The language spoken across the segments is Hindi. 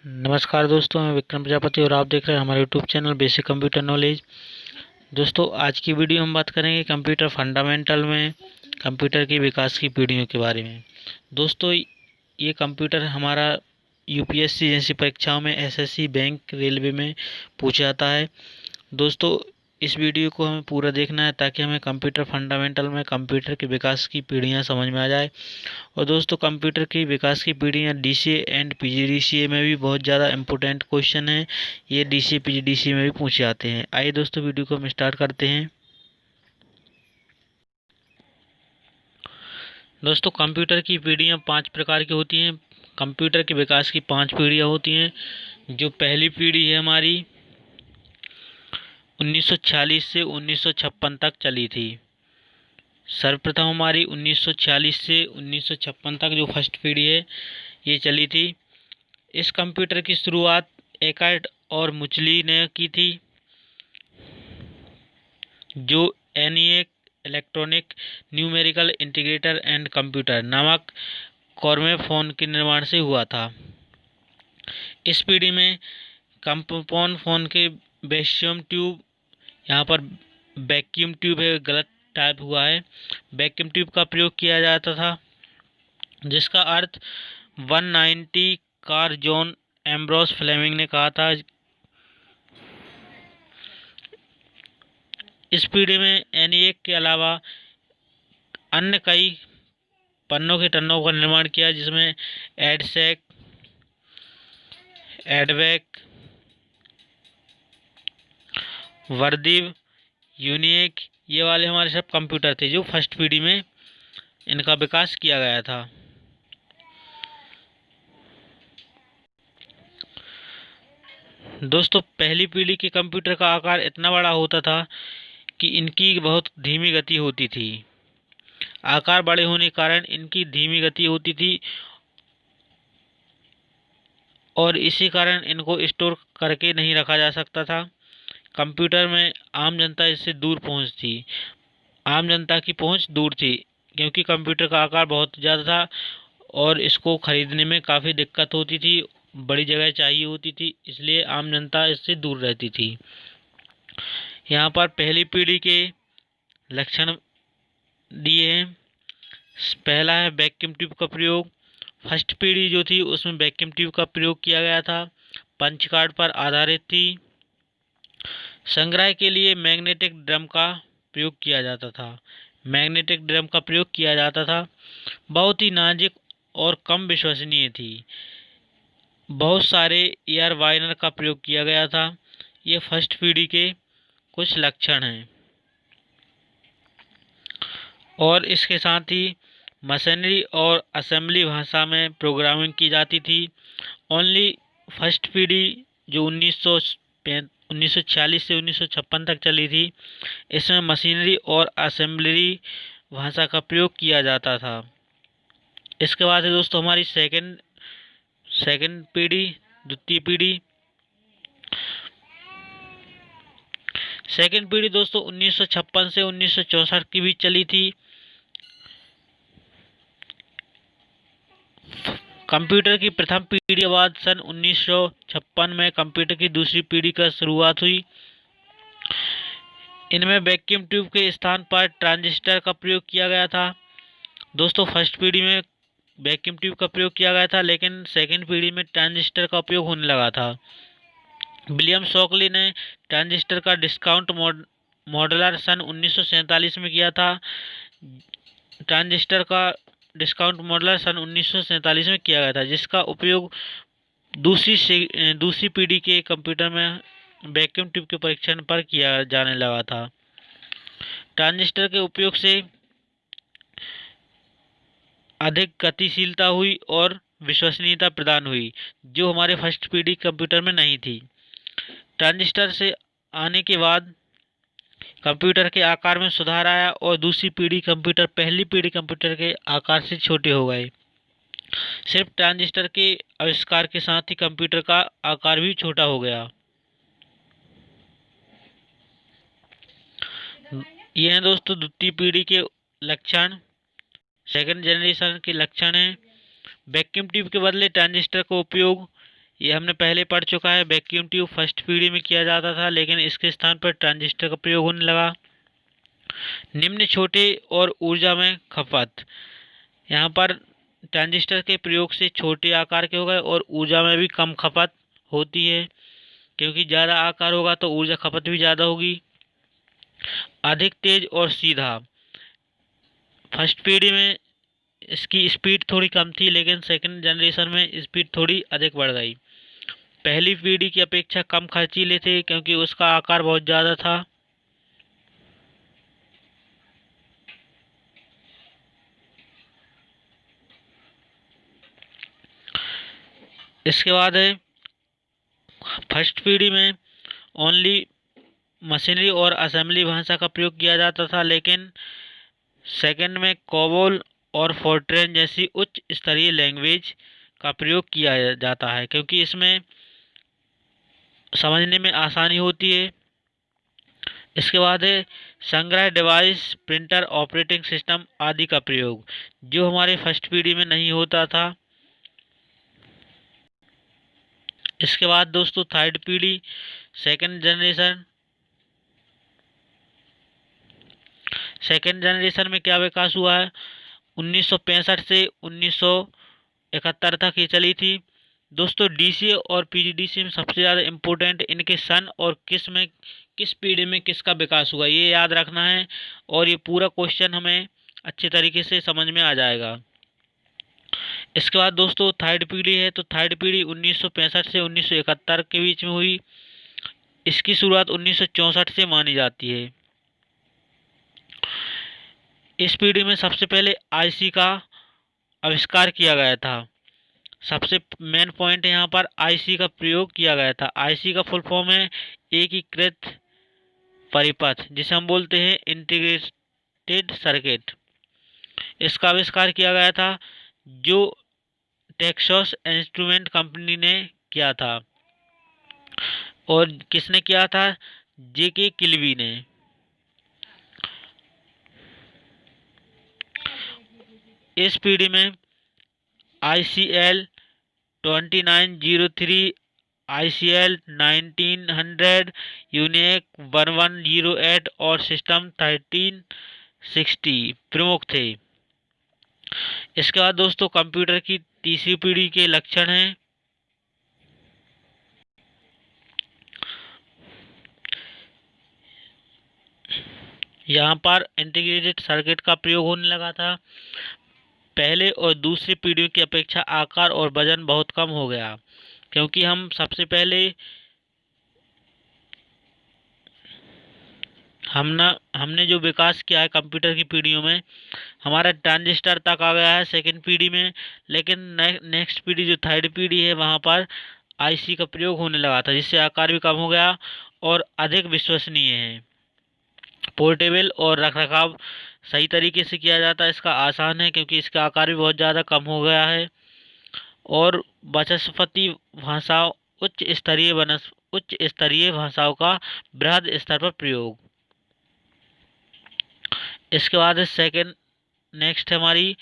नमस्कार दोस्तों, मैं विक्रम प्रजापति और आप देख रहे हैं हमारे YouTube channel basic computer knowledge. दोस्तों, आज की वीडियो हम बात करेंगे कंप्यूटर फंडामेंटल में कंप्यूटर के विकास की पीढ़ियों के बारे में। दोस्तों, ये कंप्यूटर हमारा यूपीएससी जैसी परीक्षाओं में, एसएससी, बैंक, रेलवे में पूछा जाता है। दोस्तों, इस वीडियो को हमें पूरा देखना है ताकि हमें कंप्यूटर फंडामेंटल में कंप्यूटर के विकास की पीढ़ियाँ समझ में आ जाए। और दोस्तों, कंप्यूटर की विकास की पीढ़ियाँ डीसीए एंड पीजीडीसीए में भी बहुत ज़्यादा इम्पोर्टेंट क्वेश्चन है। ये डीसीए पीजीडीसीए में भी पूछे जाते हैं। आइए दोस्तों, वीडियो को हम स्टार्ट करते हैं। दोस्तों, कंप्यूटर की पीढ़ियाँ 5 प्रकार की होती हैं। कंप्यूटर के विकास की 5 पीढ़ियाँ होती हैं। जो पहली पीढ़ी है हमारी 1946 से 1956 तक चली थी। सर्वप्रथम हमारी 1946 से 1956 तक जो फर्स्ट पीढ़ी है ये चली थी। इस कंप्यूटर की शुरुआत एकर्ट और मुचली ने की थी, जो NEA electronic numerical integrator and computer नामक कॉर्मे फोन के निर्माण से हुआ था। इस पीढ़ी में कंपोन फोन के वैक्यूम ट्यूब, यहाँ पर वैक्यूम ट्यूब है, गलत टाइप हुआ है, वैक्यूम ट्यूब का प्रयोग किया जाता था, जिसका अर्थ 190 कार जॉन एम्ब्रोस फ्लेमिंग ने कहा था। इस पीढ़ी में एनईए के अलावा अन्य कई पन्नों के टन्नों का निर्माण किया, जिसमें एडसेक, एडवेक, वर्दिव, यूनिएक, ये वाले हमारे सब कंप्यूटर थे जो फर्स्ट पीढ़ी में इनका विकास किया गया था। दोस्तों, पहली पीढ़ी के कंप्यूटर का आकार इतना बड़ा होता था कि इनकी बहुत धीमी गति होती थी। आकार बड़े होने के कारण इनकी धीमी गति होती थी और इसी कारण इनको स्टोर करके नहीं रखा जा सकता था। कंप्यूटर में आम जनता इससे दूर पहुंच थी, आम जनता की पहुंच दूर थी, क्योंकि कंप्यूटर का आकार बहुत ज़्यादा था और इसको खरीदने में काफ़ी दिक्कत होती थी, बड़ी जगह चाहिए होती थी, इसलिए आम जनता इससे दूर रहती थी। यहाँ पर पहली पीढ़ी के लक्षण दिए हैं। पहला है वैक्यूम ट्यूब का प्रयोग। फर्स्ट पीढ़ी जो थी उसमें वैक्यूम ट्यूब का प्रयोग किया गया था, पंच कार्ड पर आधारित थी। संग्रह के लिए मैग्नेटिक ड्रम का प्रयोग किया जाता था, मैग्नेटिक ड्रम का प्रयोग किया जाता था। बहुत ही नाजुक और कम विश्वसनीय थी। बहुत सारे एयर वाइनर का प्रयोग किया गया था। ये फर्स्ट पीढ़ी के कुछ लक्षण हैं। और इसके साथ ही मशीनरी और असेंबली भाषा में प्रोग्रामिंग की जाती थी। ओनली फर्स्ट पीढ़ी जो 1946 से 1956 तक चली थी, इसमें मशीनरी और असेंबली भाषा का प्रयोग किया जाता था। इसके बाद है दोस्तों हमारी सेकंड पीढ़ी, द्वितीय पीढ़ी। सेकंड पीढ़ी दोस्तों 1956 से 1964 की बीच चली थी। कंप्यूटर की प्रथम पीढ़ी के बाद सन 1956 में कंप्यूटर की दूसरी पीढ़ी का शुरुआत हुई। इनमें वैक्यूम ट्यूब के स्थान पर ट्रांजिस्टर का प्रयोग किया गया था। दोस्तों, फर्स्ट पीढ़ी में वैक्यूम ट्यूब का प्रयोग किया गया था, लेकिन सेकंड पीढ़ी में ट्रांजिस्टर का उपयोग होने लगा था। विलियम शॉकली ने ट्रांजिस्टर का डिस्काउंट मॉडलर सन 1947 में किया था। ट्रांजिस्टर का डिस्काउंट मॉडलर सन 1947 में किया गया था, जिसका उपयोग दूसरी पीढ़ी के कंप्यूटर में वैक्यूम ट्यूब के परीक्षण पर किया जाने लगा था। ट्रांजिस्टर के उपयोग से अधिक गतिशीलता हुई और विश्वसनीयता प्रदान हुई, जो हमारे फर्स्ट पीढ़ी कंप्यूटर में नहीं थी। ट्रांजिस्टर से आने के बाद कंप्यूटर के आकार में सुधार आया और दूसरी पीढ़ी कंप्यूटर पहली पीढ़ी कंप्यूटर के आकार से छोटे हो गए। सिर्फ ट्रांजिस्टर के आविष्कार के साथ ही कंप्यूटर का आकार भी छोटा हो गया। ये हैं दोस्तों द्वितीय पीढ़ी के लक्षण, सेकंड जनरेशन के लक्षण हैं। वैक्यूम ट्यूब के बदले ट्रांजिस्टर का उपयोग, ये हमने पहले पढ़ चुका है। वैक्यूम ट्यूब फर्स्ट पीढ़ी में किया जाता था, लेकिन इसके स्थान पर ट्रांजिस्टर का प्रयोग होने लगा। निम्न छोटे और ऊर्जा में खपत, यहाँ पर ट्रांजिस्टर के प्रयोग से छोटे आकार के हो गए और ऊर्जा में भी कम खपत होती है, क्योंकि ज़्यादा आकार होगा तो ऊर्जा खपत भी ज़्यादा होगी। अधिक तेज और सीधा, फर्स्ट पीढ़ी में इसकी स्पीड थोड़ी कम थी, लेकिन सेकंड जनरेशन में स्पीड थोड़ी अधिक बढ़ गई। पहली पीढ़ी की अपेक्षा कम खर्चीले थे, क्योंकि उसका आकार बहुत ज़्यादा था। इसके बाद है फर्स्ट पीढ़ी में ओनली मशीनरी और असेंबली भाषा का प्रयोग किया जाता था, लेकिन सेकंड में कोबोल और फोर्ट्रेन जैसी उच्च स्तरीय लैंग्वेज का प्रयोग किया जाता है, क्योंकि इसमें समझने में आसानी होती है। इसके बाद है संग्रह डिवाइस, प्रिंटर, ऑपरेटिंग सिस्टम आदि का प्रयोग, जो हमारे फर्स्ट पीढ़ी में नहीं होता था। इसके बाद दोस्तों थर्ड पीढ़ी, सेकंड जनरेशन में क्या विकास हुआ है? 1965 से 1971 तक ये चली थी। दोस्तों डीसीए और पीजीडीसीए में सबसे ज़्यादा इम्पोर्टेंट इनके सन और किस पीढ़ी में किसका विकास हुआ, ये याद रखना है, और ये पूरा क्वेश्चन हमें अच्छे तरीके से समझ में आ जाएगा। इसके बाद दोस्तों थर्ड पीढ़ी है, तो थर्ड पीढ़ी 1965 से 1971 के बीच में हुई। इसकी शुरुआत 1964 से मानी जाती है। इस पीढ़ी में सबसे पहले आईसी का आविष्कार किया गया था। सबसे मेन पॉइंट है यहाँ पर आईसी का प्रयोग किया गया था। आईसी का फुल फॉर्म है एकीकृत परिपथ, जिसे हम बोलते हैं इंटीग्रेटेड सर्किट। इसका आविष्कार किया गया था, जो टेक्सास इंस्ट्रूमेंट कंपनी ने किया था। और किसने किया था? जेके किल्बी ने। इस पीढ़ी में ICL 2903, ICL 1900, यूनिक 1108 और सिस्टम 1360 प्रमुख थे। इसके बाद दोस्तों कंप्यूटर की तीसरी पीढ़ी के लक्षण हैं। यहाँ पर इंटीग्रेटेड सर्किट का प्रयोग होने लगा था। पहले और दूसरी पीढ़ी की अपेक्षा आकार और वजन बहुत कम हो गया, क्योंकि हम सबसे पहले हमने जो विकास किया है कंप्यूटर की पीढ़ियों में, हमारा ट्रांजिस्टर तक आ गया है सेकंड पीढ़ी में, लेकिन नेक्स्ट पीढ़ी जो थर्ड पीढ़ी है वहाँ पर आईसी का प्रयोग होने लगा था, जिससे आकार भी कम हो गया और अधिक विश्वसनीय है। पोर्टेबल और रखरखाव सही तरीके से किया जाता है। इसका आसान है, क्योंकि इसका आकार भी बहुत ज़्यादा कम हो गया है। और वाचस्पति भाषाओं उच्च स्तरीय भाषाओं का बृहद स्तर पर प्रयोग। इसके बाद नेक्स्ट हमारी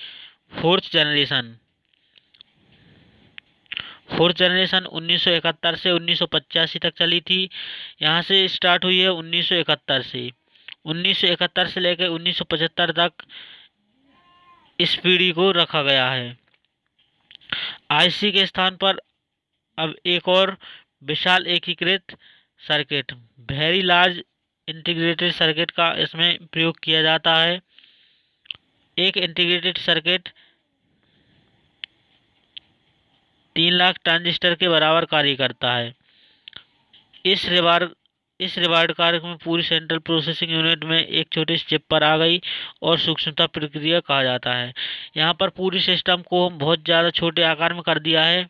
फोर्थ जनरेशन। फोर्थ जनरेशन 1971 से 1985 तक चली थी। यहाँ से स्टार्ट हुई है 1971 से। 1971 से लेकर 1975 तक इस पीढ़ी को रखा गया है। आईसी के स्थान पर अब एक और विशाल एकीकृत circuit, very large integrated circuit का इसमें प्रयोग किया जाता है। एक इंटीग्रेटेड सर्किट 3 लाख ट्रांजिस्टर के बराबर कार्य करता है। इस रिवार्ड कारक में पूरी सेंट्रल प्रोसेसिंग यूनिट में एक छोटे से चिप पर आ गई और सूक्ष्मता प्रक्रिया कहा जाता है। यहाँ पर पूरी सिस्टम को बहुत ज़्यादा छोटे आकार में कर दिया है।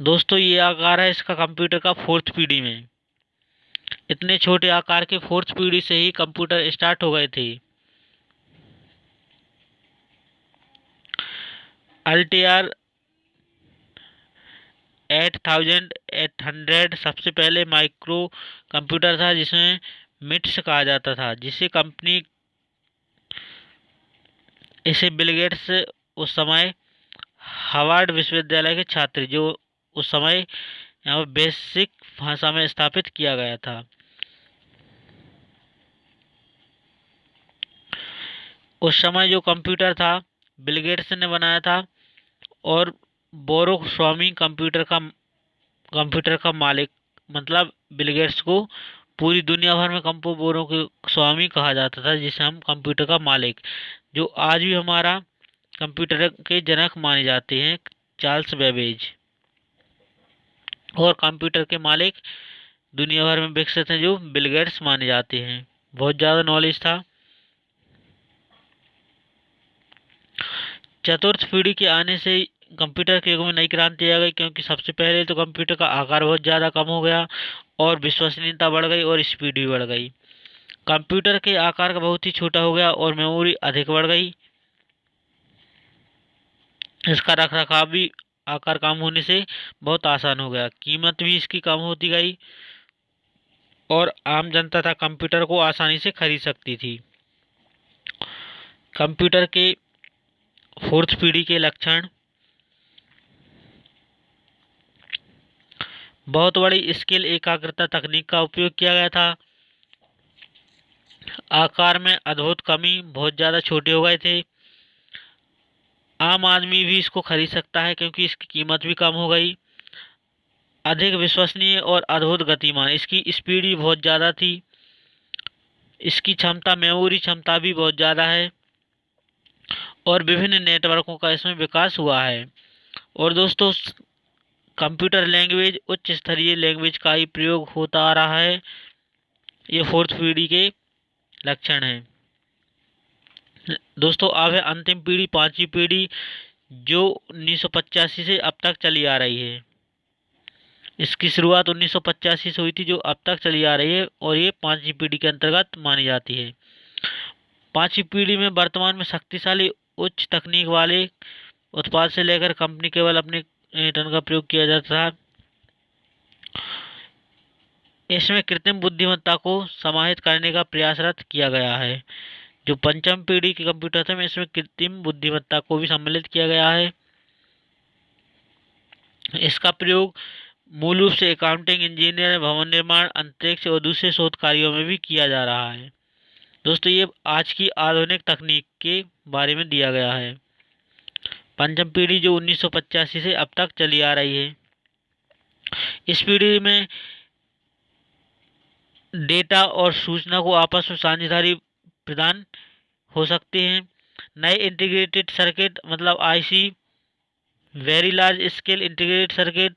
दोस्तों ये आकार है इसका कंप्यूटर का फोर्थ पीढ़ी में। इतने छोटे आकार के फोर्थ पीढ़ी से ही कंप्यूटर स्टार्ट हो गए थे। अल्टेयर 8800 सबसे पहले माइक्रो कंप्यूटर था, जिसमें मिट्स कहा जाता था, जिसे कंपनी इसे बिल गेट्स उस समय हार्वर्ड विश्वविद्यालय के छात्र जो उस समय यहाँ पर बेसिक भाषा में स्थापित किया गया था। उस समय जो कंप्यूटर था बिल गेट्स ने बनाया था और बोरो स्वामी कंप्यूटर का मालिक, मतलब बिल गेट्स को पूरी दुनिया भर में बोरो के स्वामी कहा जाता था, जिसे हम कंप्यूटर का मालिक, जो आज भी हमारा कंप्यूटर के जनक माने जाते हैं, चार्ल्स बेबेज। और कंप्यूटर के मालिक दुनिया भर में विकसित हैं जो बिल गेट्स माने जाते हैं। बहुत ज़्यादा नॉलेज था। चतुर्थ पीढ़ी के आने से कंप्यूटर के युग में नई क्रांति आ गई, क्योंकि सबसे पहले तो कंप्यूटर का आकार बहुत ज़्यादा कम हो गया और विश्वसनीयता बढ़ गई और स्पीड भी बढ़ गई। कंप्यूटर के आकार का बहुत ही छोटा हो गया और मेमोरी अधिक बढ़ गई। इसका रख रखाव भी आकार कम होने से बहुत आसान हो गया। कीमत भी इसकी कम होती गई और आम जनता था कंप्यूटर को आसानी से खरीद सकती थी। कंप्यूटर के फोर्थ पीढ़ी के लक्षण: बहुत बड़ी स्केल एकाग्रता तकनीक का उपयोग किया गया था। आकार में अद्भुत कमी, बहुत ज़्यादा छोटे हो गए थे। आम आदमी भी इसको खरीद सकता है क्योंकि इसकी कीमत भी कम हो गई। अधिक विश्वसनीय और अद्भुत गतिमान, इसकी स्पीड भी बहुत ज़्यादा थी। इसकी क्षमता, मेमोरी क्षमता भी बहुत ज़्यादा है और विभिन्न नेटवर्कों का इसमें विकास हुआ है। और दोस्तों, कंप्यूटर लैंग्वेज उच्च स्तरीय लैंग्वेज का ही प्रयोग होता आ रहा है। ये फोर्थ पीढ़ी के लक्षण हैं। दोस्तों, अब है अंतिम पीढ़ी, पांचवी पीढ़ी, जो 1985 से अब तक चली आ रही है। इसकी शुरुआत 1985 से हुई थी, जो अब तक चली आ रही है और ये पांचवी पीढ़ी के अंतर्गत मानी जाती है। पांचवी पीढ़ी में वर्तमान में शक्तिशाली उच्च तकनीक वाले उत्पाद से लेकर कंपनी केवल अपने इंटरनेट का प्रयोग किया जाता था। इसमें कृत्रिम बुद्धिमत्ता को समाहित करने का प्रयासरत किया गया है। जो पंचम पीढ़ी के कंप्यूटर थे, में इसमें कृत्रिम बुद्धिमत्ता को भी सम्मिलित किया गया है। इसका प्रयोग मूल रूप से अकाउंटिंग, इंजीनियर, भवन निर्माण, अंतरिक्ष और दूसरे शोध कार्यों में भी किया जा रहा है। दोस्तों, ये आज की आधुनिक तकनीक के बारे में दिया गया है। पंचम पीढ़ी जो 1985 से अब तक चली आ रही है। इस पीढ़ी में डेटा और सूचना को आपस में साझेदारी प्रदान हो सकते हैं। नए इंटीग्रेटेड सर्किट, मतलब IC, very large scale integrated circuit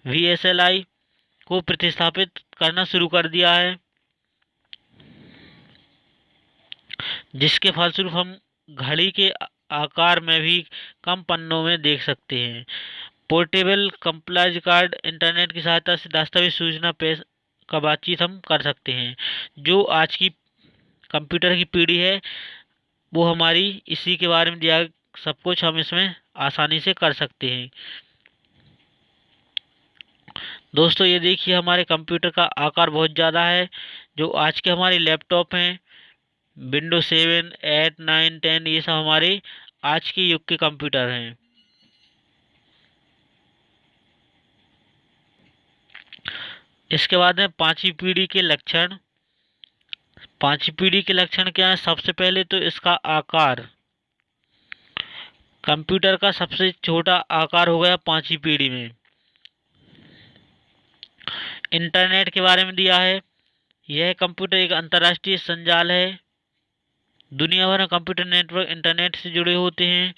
वीएसएलआई को प्रतिस्थापित करना शुरू कर दिया है, जिसके फलस्वरूप हम घड़ी के आकार में भी कम पन्नों में देख सकते हैं। पोर्टेबल कंप्लाइज कार्ड, इंटरनेट की सहायता से दस्तावेज, सूचना, पेश का बातचीत हम कर सकते हैं। जो आज की कंप्यूटर की पीढ़ी है वो हमारी इसी के बारे में दिया, सब कुछ हम इसमें आसानी से कर सकते हैं। दोस्तों, ये देखिए, हमारे कंप्यूटर का आकार बहुत ज़्यादा है। जो आज के हमारे लैपटॉप हैं, विंडो 7, 8, 9, 10, ये सब हमारे आज के युग के कंप्यूटर हैं। इसके बाद में पांचवी पीढ़ी के लक्षण। पांचवी पीढ़ी के लक्षण क्या है? सबसे पहले तो इसका आकार। कंप्यूटर का सबसे छोटा आकार हो गया पांचवी पीढ़ी में। इंटरनेट के बारे में दिया है, यह कंप्यूटर एक अंतर्राष्ट्रीय संजाल है। दुनिया भर में कंप्यूटर नेटवर्क इंटरनेट से जुड़े होते हैं।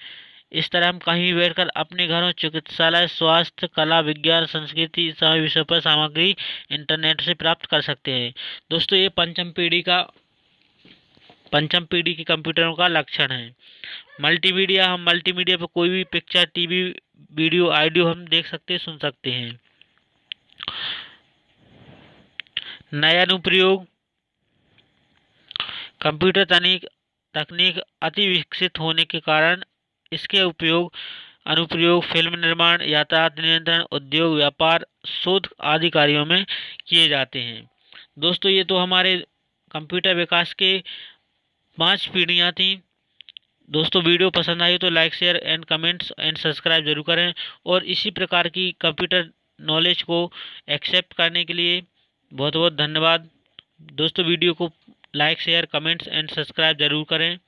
इस तरह हम कहीं भी बैठकर अपने घरों, चिकित्सालय, स्वास्थ्य, कला, विज्ञान, संस्कृति, सभी विषयों पर सामग्री इंटरनेट से प्राप्त कर सकते हैं। दोस्तों, ये पंचम पीढ़ी के कंप्यूटरों का लक्षण है। मल्टीमीडिया, हम मल्टीमीडिया पर कोई भी पिक्चर, टीवी, वीडियो, ऑडियो हम देख सकते हैं, सुन सकते हैं। नया अनुप्रयोग, कंप्यूटर तकनीक अति विकसित होने के कारण इसके अनुप्रयोग फिल्म निर्माण, यातायात नियंत्रण, उद्योग, व्यापार, शोध आदि कार्यों में किए जाते हैं। दोस्तों ये तो हमारे कंप्यूटर विकास के 5 पीढ़ियाँ थी। दोस्तों वीडियो पसंद आई तो like share and comments and subscribe जरूर करें, और इसी प्रकार की कंप्यूटर नॉलेज को एक्सेप्ट करने के लिए बहुत बहुत धन्यवाद। दोस्तों वीडियो को like share comments and subscribe जरूर करें।